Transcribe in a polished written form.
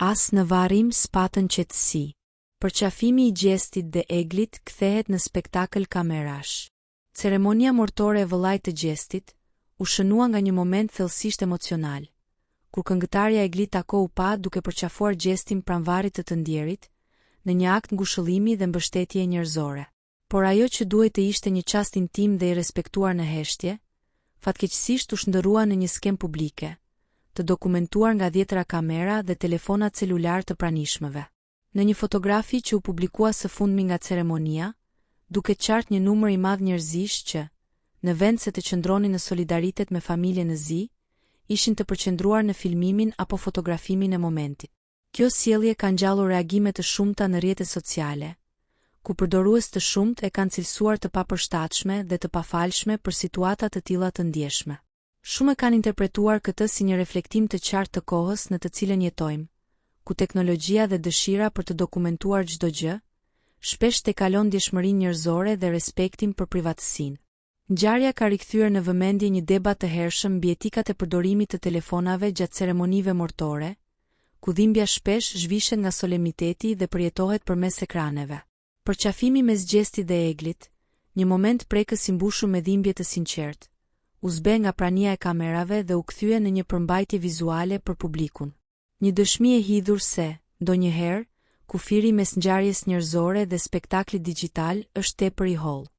As në varrim s'patën qetësi. Përqafimi i gjestit dhe eglit kthehet në spektakël kamerash. Ceremonia mortore e vëllait të gjestit u shënua nga një moment thellësisht emocional, kur këngëtarja Egli Tako u pa duke përqafuar gjestin pranvarit të ndjerit, në një akt ngushëllimi dhe mbështetje njerëzore. Por ajo që duhej të ishte një çast intim dhe i respektuar në heshtje, fatkeqësisht u shndërrua në një skem publike, të dokumentuar nga dhjetëra kamera dhe telefona celular të pranishmëve. Në një fotografi që u publikua së fundmi nga ceremonia, duket qartë një numër i madh njerëzish që, në vend se të qëndronin në solidaritet me familjen e zi, ishin të përqendruar në filmimin apo fotografimin e momentit. Kjo sjellje ka ngjallur reagime të shumta në rrjetet sociale, ku përdorues të shumtë e kanë cilësuar të papërshtatshme dhe të pafalshme për situata të tilla të ndjeshme. Shumë e kanë interpretuar këtë si një reflektim të qartë të kohës në të cilën jetojmë, ku teknologjia dhe dëshira për të dokumentuar çdo gjë, shpesh tekalon ndjeshmërinë njerëzore dhe respektin për privatësinë. Ngjarja ka rikthyer në vëmendje një debat të hershëm mbi etikat e përdorimit të telefonave gjatë ceremonive mortore, ku dhimbja shpesh zhvishet nga solemniteti dhe përjetohet përmes ekraneve. Përqafimi mes gjestit dhe eglit, një moment prekës i mbushur me dhimbje të sinqertë, u zbe nga prania e kamerave dhe u kthye në një përmbajtje vizuale për publikun. Një dëshmi e hidhur se, ndonjëherë, kufiri mes ngjarjes njerëzore dhe spektaklit digjital është tepër i hollë.